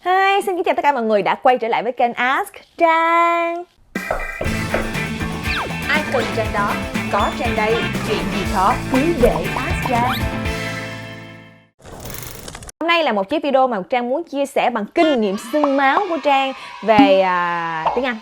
Hi, xin kính chào tất cả mọi người đã quay trở lại với kênh Ask Trang. Ai cần Trang đó, có Trang đây, chuyện gì khó cứ để Ask Trang. Hôm nay là một chiếc video mà Trang muốn chia sẻ bằng kinh nghiệm xương máu của Trang về tiếng Anh.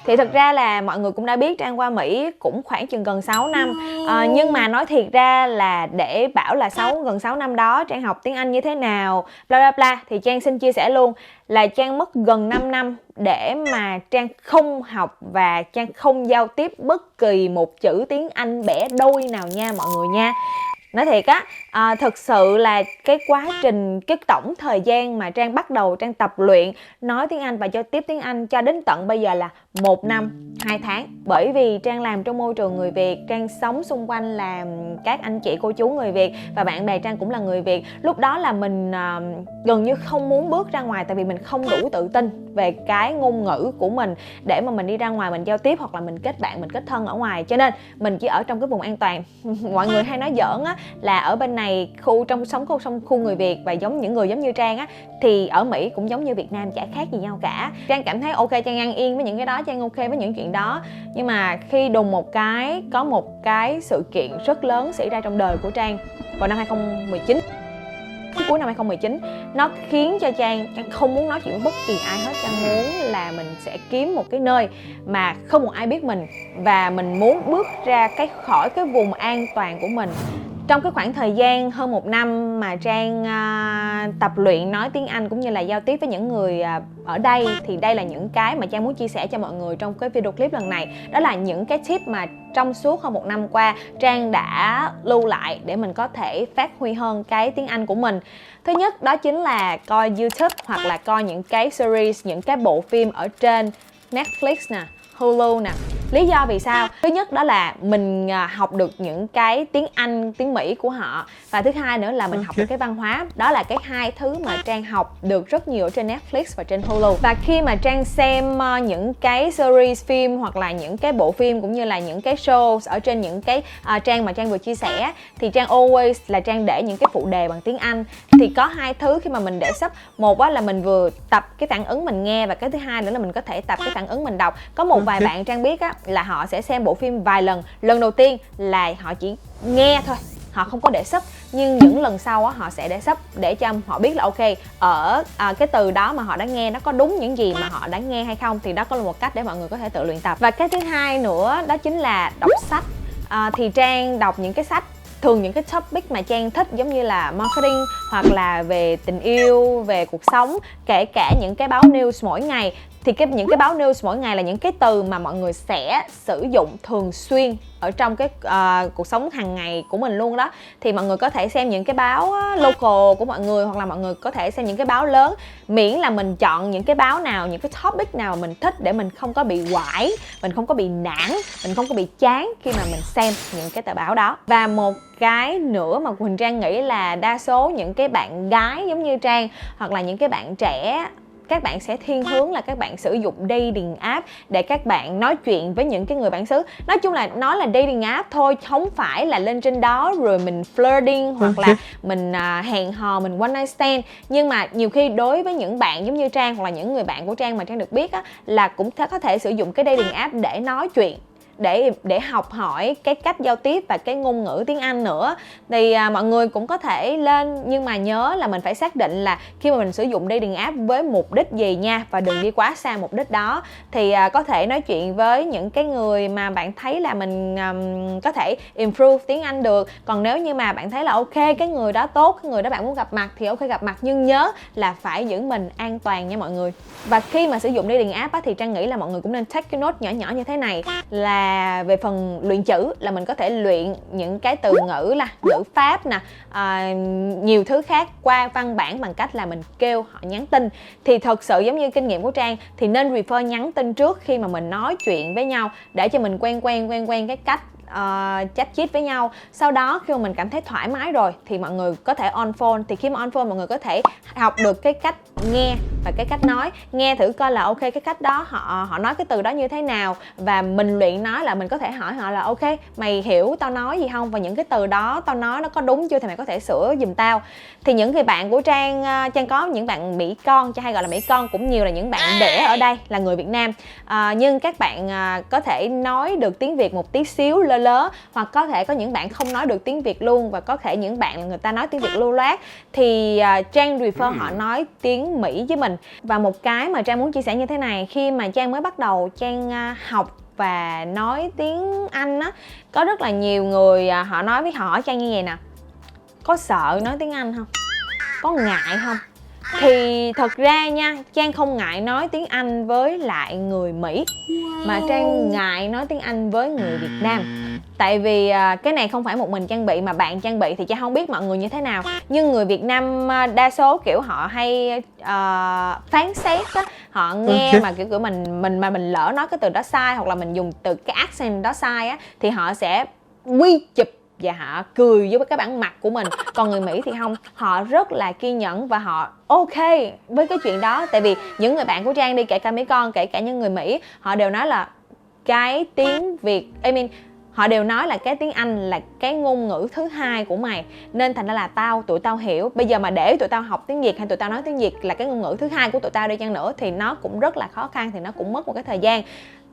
Thì thực ra là mọi người cũng đã biết Trang qua Mỹ cũng khoảng chừng gần 6 năm. Nhưng mà nói thiệt ra là để bảo là gần 6 năm đó Trang học tiếng Anh như thế nào, bla bla bla, thì Trang xin chia sẻ luôn là Trang mất gần 5 năm để mà Trang không học và Trang không giao tiếp bất kỳ một chữ tiếng Anh bẻ đôi nào nha mọi người nha. Nói thiệt á, thực sự là cái quá trình, cái tổng thời gian mà Trang bắt đầu Trang tập luyện nói tiếng Anh và giao tiếp tiếng Anh cho đến tận bây giờ là 1 năm 2 tháng. Bởi vì Trang làm trong môi trường người Việt, Trang sống xung quanh là các anh chị cô chú người Việt và bạn bè Trang cũng là người Việt. Lúc đó là mình gần như không muốn bước ra ngoài tại vì mình không đủ tự tin về cái ngôn ngữ của mình để mà mình đi ra ngoài mình giao tiếp hoặc là mình kết bạn, mình kết thân ở ngoài. Cho nên mình chỉ ở trong cái vùng an toàn. Mọi người hay nói giỡn á là ở bên này sống khu người Việt và những người giống như Trang á thì ở Mỹ cũng giống như Việt Nam, chả khác gì nhau cả. Trang cảm thấy ok, Trang ăn yên với những cái đó, Trang ok với những chuyện đó. Nhưng mà khi đùng một cái có một cái sự kiện rất lớn xảy ra trong đời của Trang vào năm 2019, cuối năm 2019, nó khiến cho Trang không muốn nói chuyện với bất kỳ ai hết. Trang muốn là mình sẽ kiếm một cái nơi mà không một ai biết mình và mình muốn bước ra khỏi cái vùng an toàn của mình. Trong cái khoảng thời gian hơn 1 năm mà Trang tập luyện nói tiếng Anh cũng như là giao tiếp với những người ở đây, thì đây là những cái mà Trang muốn chia sẻ cho mọi người trong cái video clip lần này. Đó là những cái tip mà trong suốt hơn 1 năm qua Trang đã lưu lại để mình có thể phát huy hơn cái tiếng Anh của mình. Thứ nhất đó chính là coi YouTube hoặc là coi những cái series, những cái bộ phim ở trên Netflix nè, Hulu nè. Lý do vì sao? Thứ nhất đó là mình học được những cái tiếng Anh, tiếng Mỹ của họ. Và thứ hai nữa là mình học được cái văn hóa. Đó là cái hai thứ mà Trang học được rất nhiều ở trên Netflix và trên Hulu. Và khi mà Trang xem những cái series phim hoặc là những cái bộ phim cũng như là những cái show ở trên những cái trang mà Trang vừa chia sẻ, thì Trang always là Trang để những cái phụ đề bằng tiếng Anh. Thì có hai thứ khi mà mình để sub. Một là mình vừa tập cái phản ứng mình nghe, và cái thứ hai nữa là mình có thể tập cái phản ứng mình đọc. Có một vài bạn Trang biết á là họ sẽ xem bộ phim vài lần. Lần đầu tiên là họ chỉ nghe thôi, họ không có để sub. Nhưng những lần sau á, họ sẽ để sub để cho họ biết là ok, ở cái từ đó mà họ đã nghe nó có đúng những gì mà họ đã nghe hay không. Thì đó có là một cách để mọi người có thể tự luyện tập. Và cái thứ hai nữa đó chính là đọc sách. Thì Trang đọc những cái sách, thường những cái topic mà Trang thích giống như là marketing hoặc là về tình yêu, về cuộc sống, kể cả những cái báo news mỗi ngày. Thì những cái báo news mỗi ngày là những cái từ mà mọi người sẽ sử dụng thường xuyên ở trong cái cuộc sống hàng ngày của mình luôn đó. Thì mọi người có thể xem những cái báo local của mọi người, hoặc là mọi người có thể xem những cái báo lớn, miễn là mình chọn những cái báo nào, những cái topic nào mà mình thích để mình không có bị quải, mình không có bị nản, mình không có bị chán khi mà mình xem những cái tờ báo đó. Và một cái nữa mà Quỳnh Trang nghĩ là đa số những cái bạn gái giống như Trang hoặc là những cái bạn trẻ, các bạn sẽ thiên hướng là các bạn sử dụng dating app để các bạn nói chuyện với những cái người bản xứ. Nói chung là nó là dating app thôi, không phải là lên trên đó rồi mình flirting hoặc là mình hẹn hò, mình one night stand. Nhưng mà nhiều khi đối với những bạn giống như Trang hoặc là những người bạn của Trang mà Trang được biết á, là cũng có thể sử dụng cái dating app để nói chuyện, để học hỏi cái cách giao tiếp và cái ngôn ngữ tiếng Anh nữa. Thì mọi người cũng có thể lên, nhưng mà nhớ là mình phải xác định là khi mà mình sử dụng dating app với mục đích gì nha, và đừng đi quá xa mục đích đó. Thì có thể nói chuyện với những cái người mà bạn thấy là mình có thể improve tiếng Anh được. Còn nếu như mà bạn thấy là ok, cái người đó tốt, cái người đó bạn muốn gặp mặt thì ok gặp mặt, nhưng nhớ là phải giữ mình an toàn nha mọi người. Và khi mà sử dụng dating app á, thì Trang nghĩ là mọi người cũng nên take cái note nhỏ nhỏ như thế này, là về phần luyện chữ, là mình có thể luyện những cái từ ngữ là ngữ pháp nè, nhiều thứ khác qua văn bản bằng cách là mình kêu họ nhắn tin. Thì thật sự giống như kinh nghiệm của Trang thì nên refer nhắn tin trước khi mà mình nói chuyện với nhau, để cho mình quen cái cách chat chít với nhau. Sau đó khi mà mình cảm thấy thoải mái rồi thì mọi người có thể on phone. Thì khi mà on phone mọi người có thể học được cái cách nghe và cái cách nói, nghe thử coi là ok cái cách đó họ nói cái từ đó như thế nào, và mình luyện nói là mình có thể hỏi họ là ok mày hiểu tao nói gì không, và những cái từ đó tao nói nó có đúng chưa thì mày có thể sửa giùm tao. Thì những người bạn của Trang có những bạn Mỹ con, Trang hay gọi là Mỹ con, cũng nhiều là những bạn đẻ ở đây là người Việt Nam, nhưng các bạn có thể nói được tiếng Việt một tí xíu lơ lớ, hoặc có thể có những bạn không nói được tiếng Việt luôn, và có thể những bạn người ta nói tiếng Việt lưu loát thì Trang refer họ nói tiếng Mỹ với mình. Và một cái mà Trang muốn chia sẻ như thế này, khi mà Trang mới bắt đầu Trang học và nói tiếng Anh á, có rất là nhiều người họ nói với họ hỏi Trang như vậy nè: có sợ nói tiếng Anh không? Có ngại không? Thì thật ra nha, Trang không ngại nói tiếng Anh với lại người Mỹ, mà Trang ngại nói tiếng Anh với người Việt Nam. Tại vì cái này không phải một mình Trang bị, mà bạn Trang bị thì Trang không biết mọi người như thế nào. Nhưng người Việt Nam đa số kiểu họ hay phán xét á, họ nghe mà kiểu mình lỡ nói cái từ đó sai, hoặc là mình dùng từ cái accent đó sai á, thì họ sẽ quy chụp và họ cười với cái bản mặt của mình. Còn người Mỹ thì không, họ rất là kiên nhẫn và họ ok với cái chuyện đó. Tại vì những người bạn của Trang đi, kể cả Mỹ con, kể cả những người Mỹ, họ đều nói là cái tiếng Việt, họ đều nói là cái tiếng Anh là cái ngôn ngữ thứ hai của mày, nên thành ra là tụi tao hiểu. Bây giờ mà để tụi tao học tiếng Việt hay tụi tao nói tiếng Việt là cái ngôn ngữ thứ hai của tụi tao đi chăng nữa thì nó cũng rất là khó khăn, thì nó cũng mất một cái thời gian.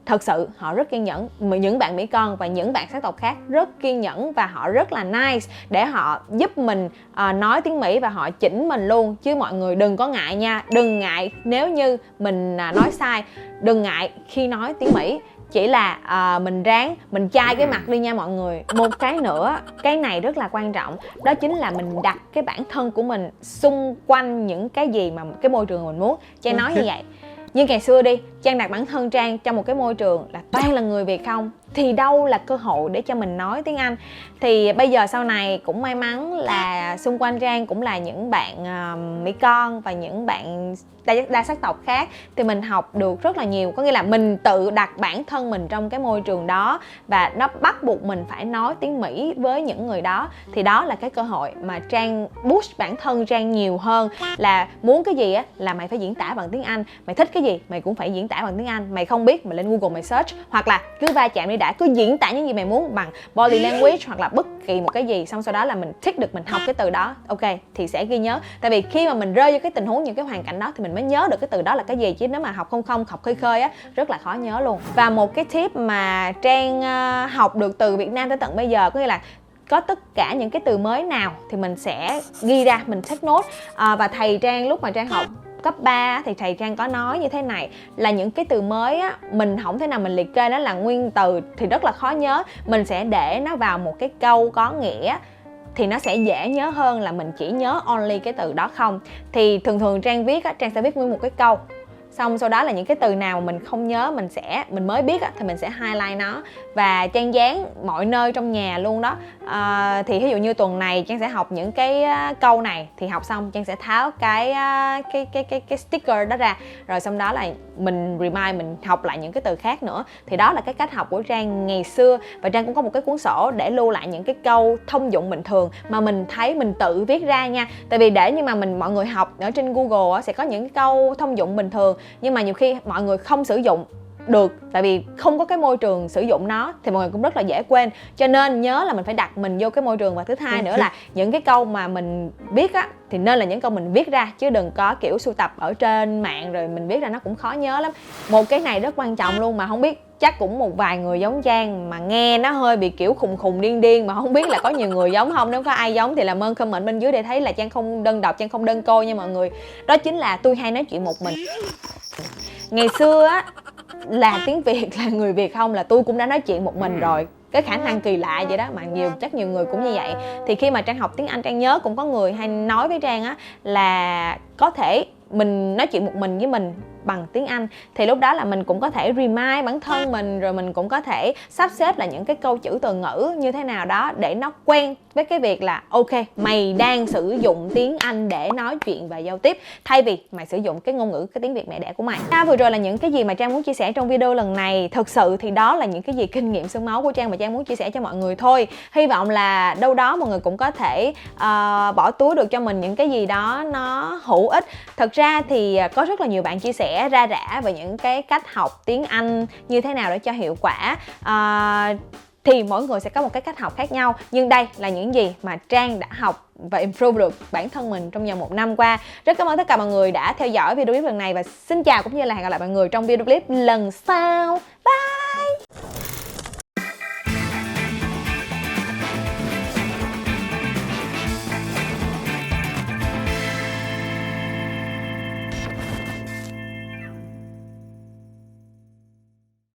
Thật sự họ rất kiên nhẫn, những bạn Mỹ con và những bạn sắc tộc khác rất kiên nhẫn, và họ rất là nice để họ giúp mình nói tiếng Mỹ, và họ chỉnh mình luôn. Chứ mọi người đừng có ngại nha, đừng ngại nếu như mình nói sai, đừng ngại khi nói tiếng Mỹ. Chỉ là mình ráng, mình chai cái mặt đi nha mọi người. Một cái nữa, cái này rất là quan trọng, đó chính là mình đặt cái bản thân của mình xung quanh những cái gì mà cái môi trường mình muốn. Trang nói như vậy. Nhưng ngày xưa đi, Trang đặt bản thân Trang trong một cái môi trường là toàn là người Việt không, thì đâu là cơ hội để cho mình nói tiếng Anh. Thì bây giờ sau này cũng may mắn là xung quanh Trang cũng là những bạn Mỹ con và những bạn đa sắc tộc khác, thì mình học được rất là nhiều. Có nghĩa là mình tự đặt bản thân mình trong cái môi trường đó, và nó bắt buộc mình phải nói tiếng Mỹ với những người đó. Thì đó là cái cơ hội mà Trang push bản thân Trang nhiều hơn, là muốn cái gì á là mày phải diễn tả bằng tiếng Anh, mày thích cái gì mày cũng phải diễn tả bằng tiếng Anh. Mày không biết mày lên Google mày search, hoặc là cứ va chạm đi đã, cứ diễn tả những gì mày muốn bằng body language hoặc là bất kỳ một cái gì, xong sau đó là mình thích được, mình học cái từ đó, ok thì sẽ ghi nhớ. Tại vì khi mà mình rơi vô cái tình huống, những cái hoàn cảnh đó thì mình mới nhớ được cái từ đó là cái gì, chứ nếu mà học không học khơi á rất là khó nhớ luôn. Và một cái tip mà Trang học được từ Việt Nam tới tận bây giờ, có nghĩa là có tất cả những cái từ mới nào thì mình sẽ ghi ra, mình take note. Và thầy Trang lúc mà Trang học cấp 3 thì thầy Trang có nói như thế này, là những cái từ mới á, mình không thể nào mình liệt kê nó là nguyên từ thì rất là khó nhớ. Mình sẽ để nó vào một cái câu có nghĩa thì nó sẽ dễ nhớ hơn là mình chỉ nhớ only cái từ đó không. Thì thường Trang viết á, Trang sẽ viết nguyên một cái câu, xong sau đó là những cái từ nào mà mình không nhớ, mình mới biết á, thì mình sẽ highlight nó và Trang dán mọi nơi trong nhà luôn đó. Thì ví dụ như tuần này Trang sẽ học những cái câu này, thì học xong Trang sẽ tháo cái sticker đó ra, rồi xong đó là mình remind, mình học lại những cái từ khác nữa. Thì đó là cái cách học của Trang ngày xưa. Và Trang cũng có một cái cuốn sổ để lưu lại những cái câu thông dụng bình thường mà mình thấy mình tự viết ra nha. Tại vì để như mà mọi người học ở trên Google á, sẽ có những câu thông dụng bình thường, nhưng mà nhiều khi mọi người không sử dụng được, tại vì không có cái môi trường sử dụng nó, thì mọi người cũng rất là dễ quên. Cho nên nhớ là mình phải đặt mình vô cái môi trường. Và thứ hai nữa là những cái câu mà mình viết á, thì nên là những câu mình viết ra, chứ đừng có kiểu sưu tập ở trên mạng rồi mình viết ra, nó cũng khó nhớ lắm. Một cái này rất quan trọng luôn, mà không biết chắc cũng một vài người giống Trang mà nghe nó hơi bị kiểu khùng điên, mà không biết là có nhiều người giống không. Nếu có ai giống thì làm ơn comment bên dưới để thấy là Trang không đơn độc, Trang không đơn côi nha mọi người. Đó chính là tôi hay nói chuyện một mình. Ngày xưa á, là tiếng Việt là người Việt không là tôi cũng đã nói chuyện một mình rồi. Cái khả năng kỳ lạ vậy đó, mà chắc nhiều người cũng như vậy. Thì khi mà Trang học tiếng Anh, Trang nhớ cũng có người hay nói với Trang á là có thể mình nói chuyện một mình với mình bằng tiếng Anh. Thì lúc đó là mình cũng có thể remind bản thân mình, rồi mình cũng có thể sắp xếp là những cái câu chữ từ ngữ như thế nào đó để nó quen với cái việc là ok, mày đang sử dụng tiếng Anh để nói chuyện và giao tiếp, thay vì mày sử dụng cái ngôn ngữ, cái tiếng Việt mẹ đẻ của mày. Vừa rồi là những cái gì mà Trang muốn chia sẻ trong video lần này. Thực sự thì đó là những cái gì kinh nghiệm xương máu của Trang mà Trang muốn chia sẻ cho mọi người thôi. Hy vọng là đâu đó mọi người cũng có thể bỏ túi được cho mình những cái gì đó nó hữu ích. Thật ra thì có rất là nhiều bạn chia sẻ ra rã về những cái cách học tiếng Anh như thế nào để cho hiệu quả. Thì mỗi người sẽ có một cái cách học khác nhau, nhưng đây là những gì mà Trang đã học và improve được bản thân mình trong vòng 1 năm qua. Rất cảm ơn tất cả mọi người đã theo dõi video clip lần này, và xin chào cũng như là hẹn gặp lại mọi người trong video clip lần sau. Bye.